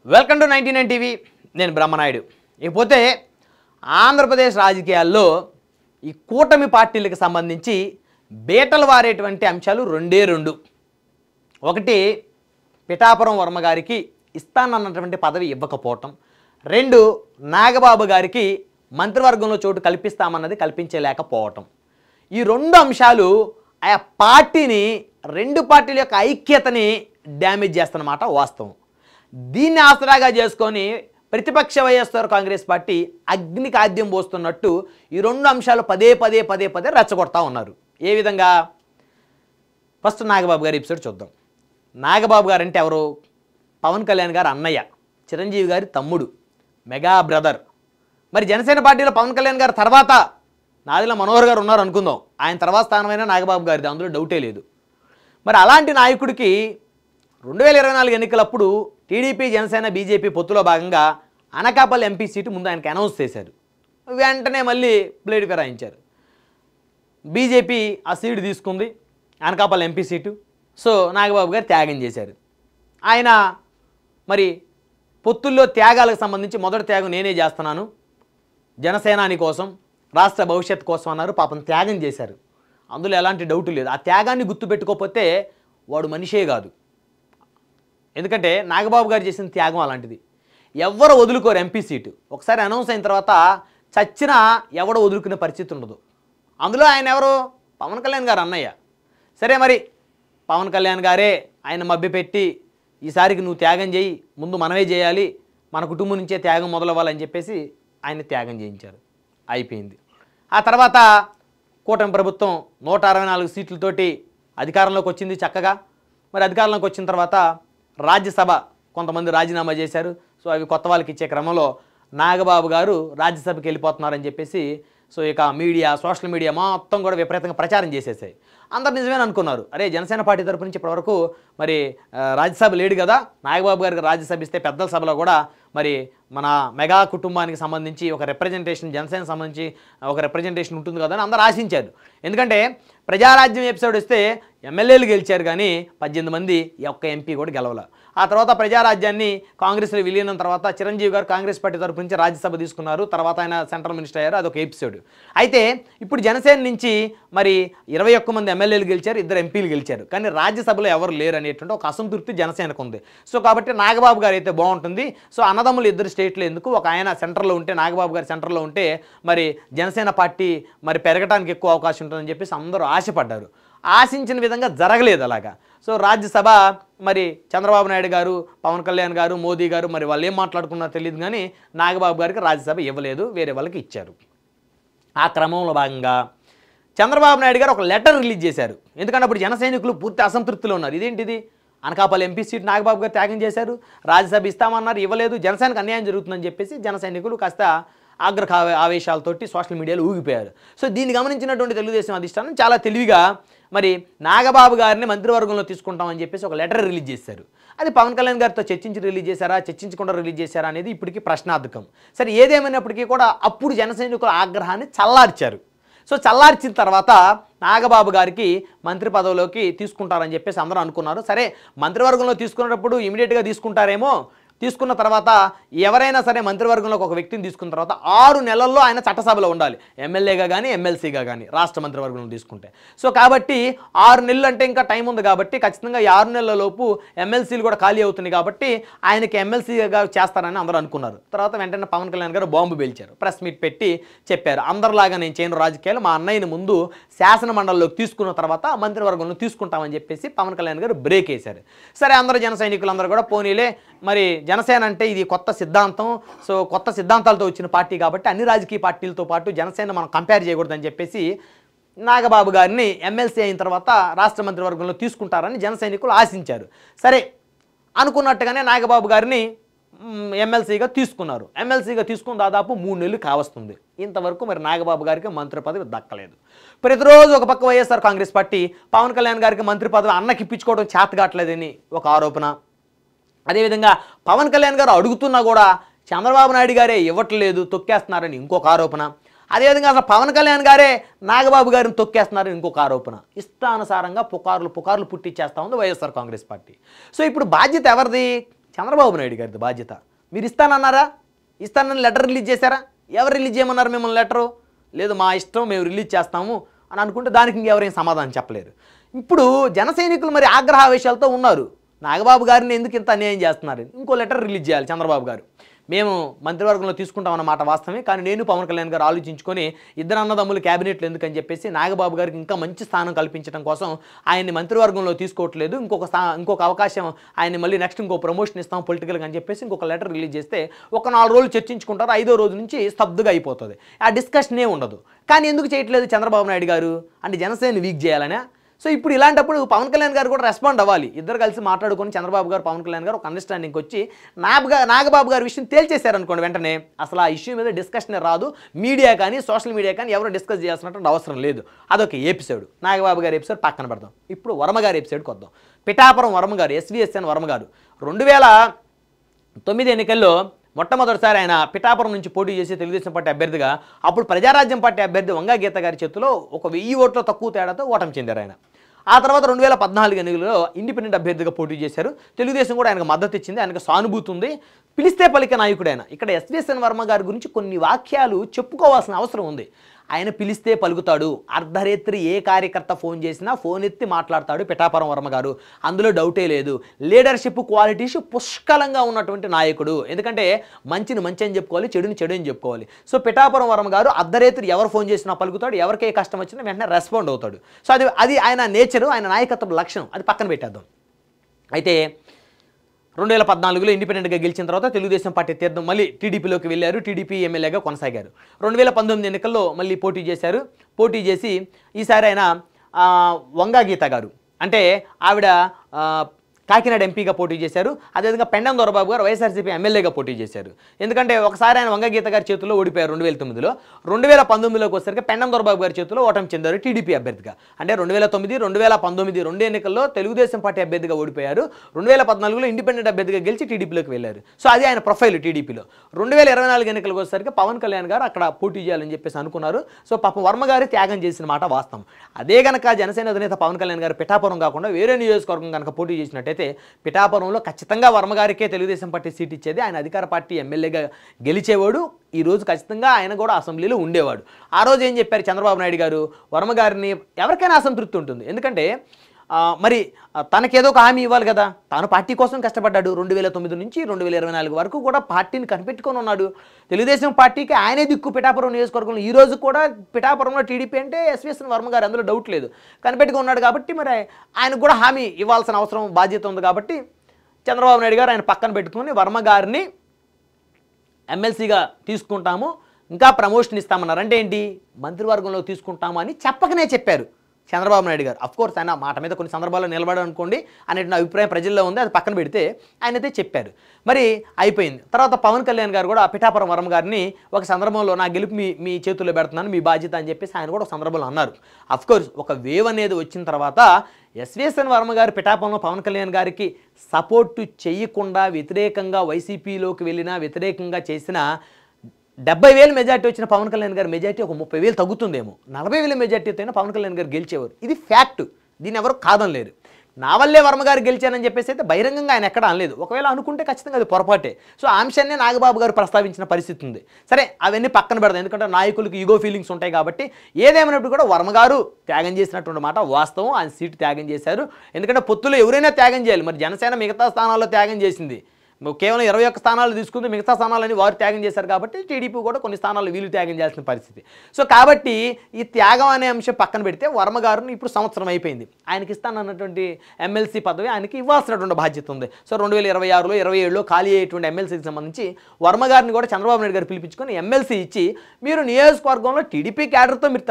Welcome to 99 TV. నేను బ్రహ్మనాయుడు. ఇకపోతే ఆంధ్రప్రదేశ్ రాజకీయాల్లో ఈ కూటమి పార్టీలకు సంబంధించి బేటలు వారేటువంటి అంశాలు రెండు. ఒకటి, పిఠాపురం వర్మ గారికి ఇస్తానన్నటువంటి పదవి ఇవ్వకపోవటం. 2, నాగబాబు గారికి మంత్రివర్గంలో చోటు కల్పిస్తామన్నది కల్పించలేకపోవటం. ఈ 2 అంశాలు ఆ పార్టీని, 2 పార్టీల యొక్క ఐక్యతని డ్యామేజ్ చేస్తున్నమాట వాస్తవం. దీన్ని ఆసరాగా చేసుకొని ప్రతిపక్ష వైఎస్ఆర్ కాంగ్రెస్ పార్టీ అగ్నికి ఆద్యం పోస్తున్నట్టు ఈ 2 అంశాలు పదే రెచ్చగొడతా ఉన్నారు. ఏ విధంగా? ఫస్ట్ నాగబాబు గారి ఎపిసోడ్ చూద్దాం. నాగబాబు గారు అంటే ఎవరు? పవన్ కళ్యాణ్ గారు అన్నయ్య, చిరంజీవి గారి తమ్ముడు, మెగా బ్రదర్. మరి జనసేన పార్టీలో పవన్ కళ్యాణ్ గారు తర్వాత నాదిల మనోహర్ గారు ఉన్నారు అనుకుందాం. ఆయన తర్వాత స్థానమైన నాగబాబు గారిది, అందులో డౌటే లేదు. మరి అలాంటి నాయకుడికి 2024 ఎన్నికలప్పుడు టీడీపీ, జనసేన, బీజేపీ పొత్తులో భాగంగా అనకాపల్లి ఎంపీ సీటు ముందు ఆయనకి అనౌన్స్ చేశారు. వెంటనే మళ్ళీ బ్లేడ్ ఫిరాయించారు. బీజేపీ ఆ సీటు తీసుకుంది, Anakapalli MP seat. So Nagababu గారు త్యాగం చేశారు. ఆయన మరి పొత్తుల్లో త్యాగాలకు సంబంధించి మొదటి త్యాగం నేనే చేస్తున్నాను, జనసేనాని కోసం, రాష్ట్ర భవిష్యత్తు కోసం అన్నారు. పాపం త్యాగం చేశారు, అందులో ఎలాంటి డౌట్ లేదు. ఆ త్యాగాన్ని గుర్తుపెట్టుకోకపోతే వాడు మనిషే కాదు. ఎందుకంటే నాగబాబు గారు చేసిన త్యాగం అలాంటిది. ఎవరు వదులుకోరు ఎంపీ సీటు. ఒకసారి అనౌన్స్ అయిన తర్వాత చచ్చినా ఎవడో వదులుకునే పరిస్థితి ఉండదు. అందులో ఆయన ఎవరు? పవన్ కళ్యాణ్ గారు అన్నయ్య. సరే, మరి పవన్ కళ్యాణ్ గారే ఆయన మభ్యపెట్టి ఈసారికి నువ్వు త్యాగం చేయి, ముందు మనమే చేయాలి, మన కుటుంబం నుంచే త్యాగం మొదలవ్వాలని చెప్పేసి ఆయన త్యాగం చేయించారు. అయిపోయింది. ఆ తర్వాత కూటమి ప్రభుత్వం 164 సీట్లతోటి అధికారంలోకి వచ్చింది చక్కగా. మరి అధికారంలోకి వచ్చిన తర్వాత రాజ్యసభ కొంతమంది రాజీనామా చేశారు. సో అవి కొత్త వాళ్ళకి ఇచ్చే క్రమంలో నాగబాబు గారు రాజ్యసభకి వెళ్ళిపోతున్నారని చెప్పేసి సో ఇక మీడియా, సోషల్ మీడియా మొత్తం కూడా విపరీతంగా ప్రచారం చేసేసాయి. అందరు నిజమేని అనుకున్నారు. అరే, జనసేన పార్టీ తరపు నుంచి ఇప్పటివరకు మరి రాజ్యసభ లేడు కదా, నాగబాబు గారికి రాజ్యసభ ఇస్తే పెద్దల సభలో కూడా మరి మన మెగా కుటుంబానికి సంబంధించి ఒక రిప్రజెంటేషన్, జనసేన సంబంధించి ఒక రిప్రజెంటేషన్ ఉంటుంది కదా అని అందరూ ఆశించారు. ఎందుకంటే ప్రజారాజ్యం ఎపిసోడ్ వస్తే ఎమ్మెల్యేలు గెలిచారు కానీ 18 మంది, ఒక్క ఎంపీ కూడా గెలవల. ఆ తర్వాత ప్రజారాజ్యాన్ని కాంగ్రెస్లో విలీనం తర్వాత చిరంజీవి గారు కాంగ్రెస్ పార్టీ తరపు నుంచి రాజ్యసభ తీసుకున్నారు. తర్వాత ఆయన సెంట్రల్ మినిస్టర్ అయ్యారు. అదొక ఎపిసోడ్. అయితే ఇప్పుడు జనసేన నుంచి మరి 21 మంది ఎమ్మెల్యేలు గెలిచారు, 2 ఎంపీలు గెలిచారు. కానీ రాజ్యసభలో ఎవరు లేరు అనేటువంటి ఒక అసంతృప్తి జనసేనకు ఉంది. సో కాబట్టి నాగబాబు గారు అయితే బాగుంటుంది. సో అన్నదమ్ములు 2 స్టేట్లు ఎందుకు, ఒక ఆయన సెంటర్లో ఉంటే, నాగబాబు గారు సెంటర్లో ఉంటే మరి జనసేన పార్టీ మరి పెరగడానికి ఎక్కువ అవకాశం ఉంటుందని చెప్పేసి అందరూ ఆశపడ్డారు. ఆశించిన విధంగా జరగలేదు అలాగా. సో రాజ్యసభ మరి చంద్రబాబు నాయుడు గారు, పవన్ కళ్యాణ్ గారు, మోదీ గారు మరి వాళ్ళు ఏం మాట్లాడుకున్నారో తెలియదు కానీ నాగబాబు గారికి రాజ్యసభ ఇవ్వలేదు, వేరే వాళ్ళకి ఇచ్చారు. ఆ క్రమంలో భాగంగా చంద్రబాబు నాయుడు గారు ఒక లెటర్ రిలీజ్ చేశారు. ఎందుకంటే అప్పుడు జన సైనికులు పూర్తి అసంతృప్తిలో ఉన్నారు. ఇదేంటిది, అనకాపల్లి ఎంపీ సీట్ నాగబాబు గారు త్యాగం చేశారు, రాజ్యసభ ఇస్తామన్నారు, ఇవ్వలేదు, జనసేనకు అన్యాయం జరుగుతుందని చెప్పేసి జన సైనికులు కాస్త ఆగ్రహ ఆవేశాలతోటి సోషల్ మీడియాలో ఊగిపోయారు. సో దీన్ని గమనించినటువంటి తెలుగుదేశం అధిష్టానం చాలా తెలివిగా మరి నాగబాబు గారిని మంత్రివర్గంలో తీసుకుంటామని చెప్పేసి ఒక లెటర్ రిలీజ్ చేశారు. అది పవన్ కళ్యాణ్ గారితో చర్చించి రిలీజ్ చేశారా, చర్చించకుండా రిలీజ్ చేశారా అనేది ఇప్పటికీ ప్రశ్నార్థకం. సరే, ఏదేమైనప్పటికీ కూడా అప్పుడు జన సైనికుల ఆగ్రహాన్ని చల్లార్చారు. సో చల్లార్చిన తర్వాత నాగబాబు గారికి మంత్రి పదవిలోకి తీసుకుంటారని చెప్పేసి అందరూ అనుకున్నారు. సరే, మంత్రివర్గంలో తీసుకున్నప్పుడు ఇమీడియట్గా తీసుకుంటారేమో. తీసుకున్న తర్వాత ఎవరైనా సరే మంత్రివర్గంలోకి ఒక వ్యక్తిని తీసుకున్న తర్వాత 6 నెలల్లో ఆయన చట్టసభలో ఉండాలి, ఎమ్మెల్యేగా కానీ ఎమ్మెల్సీగా కానీ, రాష్ట్ర మంత్రివర్గంలో తీసుకుంటే. సో కాబట్టి 6 నెలలు అంటే ఇంకా టైం ఉంది కాబట్టి ఖచ్చితంగా ఈ 6 నెలల లోపు ఎమ్మెల్సీలు కూడా ఖాళీ అవుతుంది కాబట్టి ఆయనకి ఎమ్మెల్సీగా చేస్తారని అందరూ అనుకున్నారు. తర్వాత వెంటనే పవన్ కళ్యాణ్ గారు బాంబు పేల్చారు, ప్రెస్ మీట్ పెట్టి చెప్పారు, అందరిలాగా నేను చేయను రాజకీయాలు, మా అన్నయ్యని ముందు శాసన మండలిలోకి తీసుకున్న తర్వాత మంత్రివర్గంలో తీసుకుంటామని చెప్పేసి పవన్ కళ్యాణ్ గారు బ్రేక్ వేశారు. సరే, అందరూ జన సైనికులందరూ కూడా పోనీలే, మరి జనసేన అంటే ఇది కొత్త సిద్ధాంతం, సో కొత్త సిద్ధాంతాలతో వచ్చిన పార్టీ కాబట్టి అన్ని రాజకీయ పార్టీలతో పాటు జనసేన మనం కంపేర్ చేయకూడదని చెప్పేసి నాగబాబు గారిని ఎమ్మెల్సీ అయిన తర్వాత రాష్ట్ర మంత్రివర్గంలో తీసుకుంటారని జన సైనికులు ఆశించారు. సరే, అనుకున్నట్టుగానే నాగబాబు గారిని ఎమ్మెల్సీగా తీసుకున్నారు. ఎమ్మెల్సీగా తీసుకుని దాదాపు 3 నెలలు కావస్తుంది. ఇంతవరకు మరి నాగబాబు గారికి మంత్రి పదవి దక్కలేదు. ప్రతిరోజు ఒక పక్క వైఎస్ఆర్ కాంగ్రెస్ పార్టీ పవన్ కళ్యాణ్ గారికి మంత్రి పదవి అన్నకి ఇప్పించుకోవడం చేతగాట్లేదని ఒక ఆరోపణ. అదేవిధంగా పవన్ కళ్యాణ్ గారు అడుగుతున్నా కూడా చంద్రబాబు నాయుడు గారే ఇవ్వట్లేదు, తొక్కేస్తున్నారని ఇంకొక ఆరోపణ. అదేవిధంగా అసలు పవన్ కళ్యాణ్ గారే నాగబాబు గారిని తొక్కేస్తున్నారని ఇంకొక ఆరోపణ. ఇష్టానుసారంగా పుకార్లు పుట్టించేస్తూ ఉంది వైఎస్ఆర్ కాంగ్రెస్ పార్టీ. సో ఇప్పుడు బాధ్యత ఎవరిది? చంద్రబాబు నాయుడు గారిది బాధ్యత. మీరు ఇస్తానన్నారా? ఇస్తానని లెటర్ రిలీజ్ చేశారా? ఎవరు రిలీజ్ చేయమన్నారు మిమ్మల్ని లెటరు? లేదు మా ఇష్టం మేము రిలీజ్ చేస్తాము అని అనుకుంటే దానికి ఇంకెవరేం సమాధానం చెప్పలేరు. ఇప్పుడు జన సైనికులు మరి ఆగ్రహావేశాలతో ఉన్నారు. నాగబాబు గారిని ఎందుకు ఇంత అన్యాయం చేస్తున్నారు? ఇంకో లెటర్ రిలీజ్ చేయాలి చంద్రబాబు గారు. మేము మంత్రివర్గంలో తీసుకుంటామన్నమాట వాస్తవమే, కానీ నేను పవన్ కళ్యాణ్ గారు ఆలోచించుకొని ఇద్దరు అన్నదమ్ములు క్యాబినెట్లు ఎందుకని చెప్పేసి నాగబాబు గారికి ఇంకా మంచి స్థానం కల్పించడం కోసం ఆయన్ని మంత్రివర్గంలో తీసుకోవట్లేదు, ఇంకొక అవకాశం ఆయన్ని మళ్ళీ నెక్స్ట్ ఇంకో ప్రమోషన్ ఇస్తాం పొలిటికల్గా అని చెప్పేసి ఇంకొక లెటర్ రిలీజ్ చేస్తే ఒక 4 రోజులు చర్చించుకుంటారు, 5వ రోజు నుంచి స్తబ్దుగా అయిపోతుంది. ఆ డిస్కషనే ఉండదు. కానీ ఎందుకు చేయట్లేదు చంద్రబాబు నాయుడు గారు? అంటే జనసేన వీక్ చేయాలనే. సో ఇప్పుడు ఇలాంటప్పుడు పవన్ కళ్యాణ్ గారు కూడా రెస్పాండ్ అవ్వాలి. ఇద్దరు కలిసి మాట్లాడుకొని చంద్రబాబు గారు పవన్ కళ్యాణ్ గారు ఒక అండర్స్టాండింగ్కి వచ్చి నాగబాబు గారి విషయం తేల్చేశారనుకోండి, వెంటనే అసలు ఆ ఇష్యూ మీద డిస్కషనే రాదు. మీడియా కానీ సోషల్ మీడియా కానీ ఎవరు డిస్కస్ చేయాల్సినటువంటి అవసరం లేదు. అదొక ఎపిసోడ్. నాగబాబు గారి ఎపిసోడ్ పక్కన పెడదాం. ఇప్పుడు వర్మ గారి ఎపిసోడ్కి వద్దాం. పిఠాపురం వర్మ గారు, SVSN వర్మ గారు 2009 ఎన్నికల్లో మొట్టమొదటిసారి ఆయన పిఠాపురం నుంచి పోటీ చేసి తెలుగుదేశం పార్టీ అభ్యర్థిగా, అప్పుడు ప్రజారాజ్యం పార్టీ అభ్యర్థి వంగా గీత గారి చేతిలో 1000 ఓట్ల తక్కువ తేడాతో ఓటమి చెందారు ఆయన. ఆ తర్వాత 2014 ఎన్నికల్లో ఇండిపెండెంట్ అభ్యర్థిగా పోటీ చేశారు. తెలుగుదేశం కూడా ఆయనకు మద్దతు ఇచ్చింది, ఆయనకు సానుభూతి ఉంది. పిలిస్తే పలికే నాయకుడు ఆయన. ఇక్కడ SVSN వర్మ గారి గురించి కొన్ని వాక్యాలు చెప్పుకోవాల్సిన అవసరం ఉంది. ఆయన పిలిస్తే పలుకుతాడు. అర్ధరాత్రి ఏ కార్యకర్త ఫోన్ చేసినా ఫోన్ ఎత్తి మాట్లాడతాడు పిఠాపురం వర్మ గారు, అందులో డౌటే లేదు. లీడర్షిప్ క్వాలిటీస్ పుష్కలంగా ఉన్నటువంటి నాయకుడు. ఎందుకంటే మంచిని మంచి అని చెప్పుకోవాలి, చెడుని చెడు అని చెప్పుకోవాలి. సో పిఠాపురం వర్మ గారు అర్ధరాత్రి ఎవరు ఫోన్ చేసినా పలుకుతాడు, ఎవరికి ఏ కష్టం వచ్చినా వెంటనే రెస్పాండ్ అవుతాడు. సో అది ఆయన నేచరు, ఆయన నాయకత్వ లక్షణం. అది పక్కన పెట్టేద్దాం. అయితే 2014లో ఇండిపెండెంట్గా గెలిచిన తర్వాత తెలుగుదేశం పార్టీ తీర్థం మళ్ళీ టీడీపీలోకి వెళ్ళారు. టీడీపీ ఎమ్మెల్యేగా కొనసాగారు. 2019 ఎన్నికల్లో మళ్ళీ పోటీ చేశారు. పోటీ చేసి ఈసారి ఆయన వంగా గీత గారు, అంటే ఆవిడ కాకినాడ ఎంపీగా పోటీ చేశారు. అదేవిధంగా పెండం దొరబాబు గారు వైఎస్ఆర్సీపీ ఎమ్మెల్యేగా పోటీ చేశారు. ఎందుకంటే ఒకసారి ఆయన వంగ గీత గారి చేతుల్లో ఓడిపోయారు 2009లో. 2019లోకి వచ్చేసరికి పెండం దొరబాబు గారి చేతుల్లో ఓటమి చెందారు టీడీపీ అభ్యర్థిగా. అంటే 2009, 2019 2 ఎన్నికల్లో తెలుగుదేశం పార్టీ అభ్యర్థిగా ఓడిపోయారు. 2014లో ఇండిపెండెంట్ అభ్యర్థిగా గెలిచి టీడీపీలోకి వెళ్ళారు. సో అది ఆయన ప్రొఫైల్ టీడీపీలో. 2024 ఎన్నికలకు వచ్చేసరికి పవన్ కళ్యాణ్ గారు అక్కడ పోటీ చేయాలని చెప్పేసి అనుకున్నారు. సో పాపం వర్మ గారి త్యాగం చేసిన మాట వాస్తవం. అదే కనుక జనసేన అధినేత పవన్ కళ్యాణ్ గారు పిఠాపురం కాకుండా వేరే నియోజకవర్గం కనుక పోటీ చేసినట్టయితే పిఠాపురంలో ఖచ్చితంగా వర్మ గారికే తెలుగుదేశం పార్టీ సీట్ ఇచ్చేది. ఆయన అధికార పార్టీ ఎమ్మెల్యేగా గెలిచేవాడు. ఈ రోజు ఖచ్చితంగా ఆయన కూడా అసెంబ్లీలో ఉండేవాడు. ఆ రోజు ఏం చెప్పారు చంద్రబాబు నాయుడు గారు? వర్మ గారిని ఎవరికైనా అసంతృప్తి ఉంటుంది. ఎందుకంటే మరి తనకేదో ఒక హామీ ఇవ్వాలి కదా. తాను పార్టీ కోసం కష్టపడ్డాడు. 2009 నుంచి 2024 వరకు కూడా పార్టీని కనిపెట్టుకొని ఉన్నాడు. తెలుగుదేశం పార్టీకి ఆయనే దిక్కు పిఠాపురం నియోజకవర్గంలో. ఈ రోజు కూడా పిఠాపురంలో టీడీపీ అంటే SVSN వర్మ గారు, అందులో డౌట్ లేదు, కనిపెట్టుకుని ఉన్నాడు. కాబట్టి మరి ఆయనకు కూడా హామీ ఇవ్వాల్సిన అవసరం, బాధ్యత ఉంది. కాబట్టి చంద్రబాబు నాయుడు గారు ఆయన పక్కన పెట్టుకుని వర్మ గారిని ఎమ్మెల్సీగా తీసుకుంటాము, ఇంకా ప్రమోషన్ ఇస్తామన్నారు. అంటే ఏంటి? మంత్రివర్గంలో తీసుకుంటాము అని చెప్పకనే చెప్పారు చంద్రబాబు నాయుడు గారు. అఫ్కోర్స్ ఆయన మాట మీద కొన్ని సందర్భాల్లో నిలబడారు అనుకోండి అనే అభిప్రాయం ప్రజల్లో ఉంది. అది పక్కన పెడితే ఆయనైతే చెప్పారు. మరి అయిపోయింది. తర్వాత పవన్ కళ్యాణ్ గారు కూడా పిఠాపురం వర్మ గారిని ఒక సందర్భంలో నా గెలుపు మీ చేతుల్లో పెడుతున్నాను, మీ బాధ్యత అని చెప్పేసి ఆయన కూడా ఒక సందర్భంలో అన్నారు. అఫ్కోర్స్ ఒక వేవ్ అనేది వచ్చిన తర్వాత SVSN వర్మ గారు పిఠాపురంలో పవన్ కళ్యాణ్ గారికి సపోర్టు చేయకుండా వ్యతిరేకంగా వైసీపీలోకి వెళ్ళినా, వ్యతిరేకంగా చేసిన 70,000 మెజార్టీ వచ్చిన పవన్ కళ్యాణ్ గారి మెజార్టీ ఒక 30,000 తగ్గుతుందేమో. 40,000 మెజార్టీతో అయినా పవన్ కళ్యాణ్ గారు గెలిచేవారు. ఇది ఫ్యాక్ట్. దీన్ని ఎవరు కాదనలేరు. నా వల్లే వర్మ గారు గెలిచానని చెప్పేసి అయితే బహిరంగంగా ఆయన ఎక్కడ అనలేదు. ఒకవేళ అనుకుంటే ఖచ్చితంగా అది పొరపాటే. సో ఆ అంశాన్ని నాగబాబు గారు ప్రస్తావించిన పరిస్థితి ఉంది. సరే, అవన్నీ పక్కన పెడదాం. ఎందుకంటే నాయకులకు ఈగో ఫీలింగ్స్ ఉంటాయి కాబట్టి. ఏదేమైనప్పుడు కూడా వర్మ గారు త్యాగం చేసినటువంటి మాట వాస్తవం. ఆయన సీటు త్యాగం చేశారు. ఎందుకంటే పొత్తులో ఎవరైనా త్యాగం చేయాలి. మరి జనసేన మిగతా స్థానాల్లో త్యాగం చేసింది. కేవలం 21 స్థానాలు తీసుకుంది, మిగతా స్థానాలని వారు త్యాగం చేశారు. కాబట్టి టీడీపీ కూడా కొన్ని స్థానాలు వీళ్ళు త్యాగం చేయాల్సిన పరిస్థితి. సో కాబట్టి ఈ త్యాగం అనే అంశం పక్కన పెడితే వర్మ గారిని ఇప్పుడు సంవత్సరం అయిపోయింది. ఆయనకి ఇస్తానన్నటువంటి ఎమ్మెల్సీ పదవి ఆయనకి ఇవ్వాల్సినటువంటి బాధ్యత ఉంది. సో 2026లో 27లో ఖాళీ అయ్యేటువంటి ఎమ్మెల్సీకి సంబంధించి వర్మ గారిని కూడా చంద్రబాబు నాయుడు గారు పిలిపించుకొని ఎమ్మెల్సీ ఇచ్చి మీరు నియోజకవర్గంలో టీడీపీ క్యాడర్తో మీరు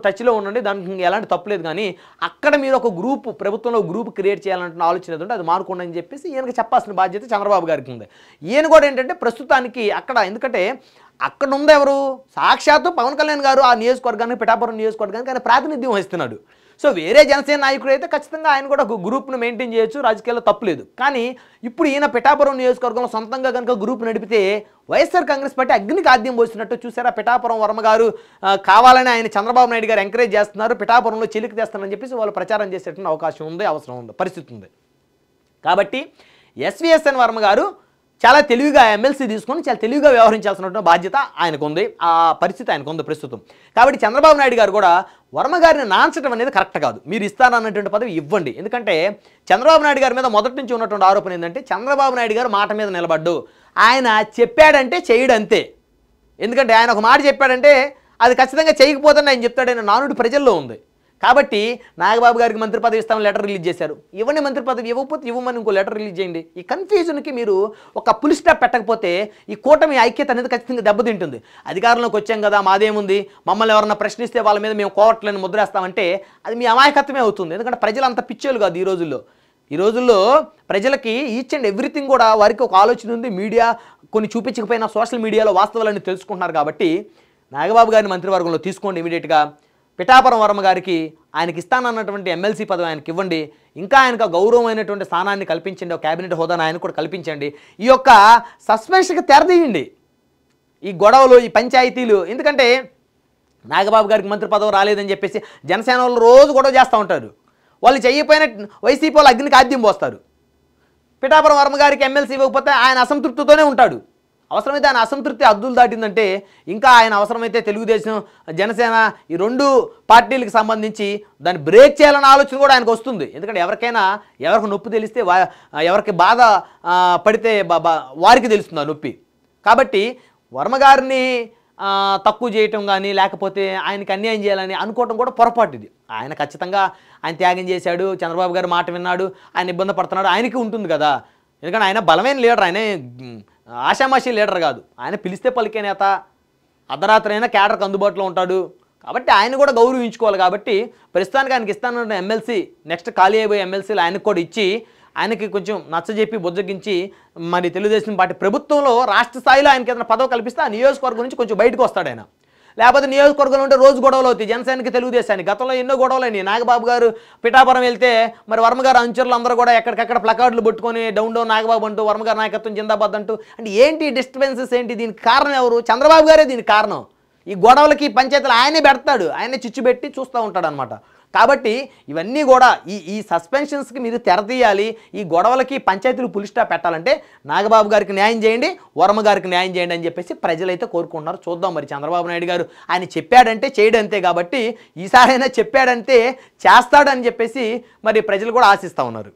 టచ్లో ఉండండి, దానికి ఎలాంటి తప్పులేదు. కానీ అక్కడ మీరు ఒక గ్రూప్, ప్రభుత్వంలో గ్రూప్ క్రియేట్ చేయాలంటున్న ఆలోచన ఏదంటే అది మానుకోండి అని చెప్పేసి ఈయనకి చెప్పాల్సిన బాధ్యత చంద్రబాబు గారికి ఉంది. ఈయన కూడా ఏంటంటే ప్రస్తుతానికి అక్కడ, ఎందుకంటే అక్కడ ఉంది ఎవరు? సాక్షాత్తు పవన్ కళ్యాణ్ గారు ఆ నియోజకవర్గానికి, పిఠాపురం నియోజకవర్గానికి ఆయన ప్రాతినిధ్యం వహిస్తున్నాడు. సో వేరే జనసేన నాయకుడు అయితే ఖచ్చితంగా ఆయన కూడా ఒక గ్రూప్ను మెయింటైన్ చేయొచ్చు, రాజకీయాల్లో తప్పులేదు. కానీ ఇప్పుడు ఈయన పిఠాపురం నియోజకవర్గంలో సొంతంగా కనుక గ్రూప్ నడిపితే వైఎస్ఆర్ కాంగ్రెస్ పార్టీ అగ్నికి ఆద్యం పోసినట్టు చూసారా? పిఠాపురం వర్మ గారు కావాలని ఆయన చంద్రబాబు నాయుడు గారు ఎంకరేజ్ చేస్తున్నారు, పిఠాపురంలో చిలికి తెస్తారని చెప్పేసి వాళ్ళు ప్రచారం చేసేటువంటి అవకాశం ఉంది, అవసరం ఉంది, పరిస్థితి ఉంది. కాబట్టి ఎస్విఎస్ఎన్ వర్మ గారు చాలా తెలివిగా ఎమ్మెల్సీ తీసుకొని చాలా తెలివిగా వ్యవహరించాల్సిన బాధ్యత ఆయనకు ఉంది, ఆ పరిస్థితి ఆయనకు ఉంది ప్రస్తుతం. కాబట్టి చంద్రబాబు నాయుడు గారు కూడా వర్మ గారిని నాన్చడం అనేది కరెక్ట్ కాదు. మీరు ఇస్తారన్నటువంటి పదవి ఇవ్వండి. ఎందుకంటే చంద్రబాబు నాయుడు గారి మీద మొదటి నుంచి ఉన్నటువంటి ఆరోపణ ఏంటంటే చంద్రబాబు నాయుడు గారు మాట మీద నిలబడ్డు, ఆయన చెప్పాడంటే చేయడు అంతే. ఎందుకంటే ఆయన ఒక మాట చెప్పాడంటే అది ఖచ్చితంగా చేయకపోతే ఆయన చెప్తాడైన నానుడి ప్రజల్లో ఉంది. కాబట్టి నాగబాబు గారికి మంత్రి పదవి ఇస్తామని లెటర్ రిలీజ్ చేశారు, ఇవ్వండి మంత్రి పదవి, ఇవ్వకపోతే ఇవ్వమని ఇంకో లెటర్ రిలీజ్ చేయండి. ఈ కన్ఫ్యూజన్కి మీరు ఒక పులి స్టాప్ పెట్టకపోతే ఈ కూటమి ఐక్యత అనేది ఖచ్చితంగా దెబ్బతింటుంది. అధికారంలోకి వచ్చాం కదా, మాదేముంది, మమ్మల్ని ఎవరన్నా ప్రశ్నిస్తే వాళ్ళ మీద మేము కోవట్లని ముద్రేస్తామంటే అది మీ అమాయకత్వమే అవుతుంది. ఎందుకంటే ప్రజలు అంత పిచ్చోలు కాదు ఈ రోజుల్లో ప్రజలకి ఈచ్ అండ్ ఎవ్రీథింగ్ కూడా వారికి ఒక ఆలోచన ఉంది. మీడియా కొన్ని చూపించకపోయినా సోషల్ మీడియాలో వాస్తవాలన్నీ తెలుసుకుంటున్నారు. కాబట్టి నాగబాబు గారిని మంత్రివర్గంలో తీసుకోండి ఇమీడియట్గా. పిఠాపురం వర్మ గారికి ఆయనకి ఇస్తానన్నటువంటి ఎమ్మెల్సీ పదవి ఆయనకి ఇవ్వండి. ఇంకా ఆయనకు గౌరవమైనటువంటి స్థానాన్ని కల్పించండి, ఒక క్యాబినెట్ హోదాను ఆయన కూడా కల్పించండి. ఈ యొక్క సస్పెన్షన్కి తెరదీయండి ఈ గొడవలు, ఈ పంచాయతీలు. ఎందుకంటే నాగబాబు గారికి మంత్రి పదవి రాలేదని చెప్పేసి జనసేన వాళ్ళు రోజు గొడవ చేస్తూ ఉంటారు. వాళ్ళు చెయ్యిపోయిన వైసీపీ వాళ్ళు అగ్నికి ఆద్యం పోస్తారు. పిఠాపురం వర్మ గారికి ఎమ్మెల్సీ ఇవ్వకపోతే ఆయన అసంతృప్తితోనే ఉంటాడు. అవసరమైతే ఆయన అసంతృప్తి హద్దులు దాటిందంటే ఇంకా ఆయన అవసరమైతే తెలుగుదేశం, జనసేన ఈ రెండు పార్టీలకు సంబంధించి దాన్ని బ్రేక్ చేయాలన్న ఆలోచన కూడా ఆయనకు వస్తుంది. ఎందుకంటే ఎవరికి నొప్పి తెలిస్తే ఎవరికి బాధ పడితే వారికి తెలుస్తుంది ఆ నొప్పి. కాబట్టి వర్మ గారిని తక్కువ చేయటం కానీ లేకపోతే ఆయనకి అన్యాయం చేయాలని అనుకోవటం కూడా పొరపాటు. ఇది ఆయన ఖచ్చితంగా ఆయన త్యాగం చేశాడు, చంద్రబాబు గారు మాట విన్నాడు, ఆయన ఇబ్బంది పడుతున్నాడు, ఆయనకి ఉంటుంది కదా. ఎందుకంటే ఆయన బలమైన లీడర్, ఆయన ఆషామాషి లీడర్ కాదు. ఆయన పిలిస్తే పలికే నేత, అర్ధరాత్రి అయినా క్యాడర్కి అందుబాటులో ఉంటాడు. కాబట్టి ఆయన కూడా గౌరవించుకోవాలి. కాబట్టి ప్రస్తుతానికి ఆయనకి ఇస్తానన్న ఎమ్మెల్సీ, నెక్స్ట్ ఖాళీ అయిపోయే ఎమ్మెల్సీలు ఆయనకు కూడా ఇచ్చి ఆయనకి కొంచెం నచ్చజెప్పి బుజ్జగించి మరి తెలుగుదేశం పార్టీ ప్రభుత్వంలో రాష్ట్ర స్థాయిలో ఆయనకి ఏదైనా పదవి కల్పిస్తే ఆ నియోజకవర్గం నుంచి కొంచెం బయటకు వస్తాడు ఆయన. లేకపోతే నియోజకవర్గంలో ఉంటే రోజు గొడవలు అవుతాయి జనసేనకి తెలుగుదేశానికి. గతంలో ఎన్నో గొడవలు అయినాయి. నాగబాబు గారు పిఠాపురం వెళ్తే మరి వర్మ గారు అనుచరులు అందరూ కూడా ఎక్కడికక్కడ ప్లకార్డులు పెట్టుకొని డౌన్ డౌన్ నాగబాబు అంటూ, వర్మ గారు నాయకత్వం జిందాబాద్ అంటూ. అంటే ఏంటి డిస్టర్బెన్సెస్ ఏంటి? దీనికి కారణం ఎవరు? చంద్రబాబు గారే దీనికి కారణం. ఈ గొడవలకి పంచాయతీలు ఆయనే పెడతాడు, ఆయనే చిచ్చు పెట్టి చూస్తూ ఉంటాడు అనమాట. కాబట్టి ఇవన్నీ కూడా ఈ సస్పెన్షన్స్కి మీరు తెరతీయాలి. ఈ గొడవలకి పంచాయతీలు పులి స్టాప్ పెట్టాలంటే నాగబాబు గారికి న్యాయం చేయండి, వర్మ గారికి న్యాయం చేయండి అని చెప్పేసి ప్రజలైతే కోరుకుంటున్నారు. చూద్దాం మరి చంద్రబాబు నాయుడు గారు ఆయన చెప్పాడంటే చేయడంతే. కాబట్టి ఈసారైనా చెప్పాడంటే చేస్తాడని చెప్పేసి మరి ప్రజలు కూడా ఆశిస్తూ ఉన్నారు.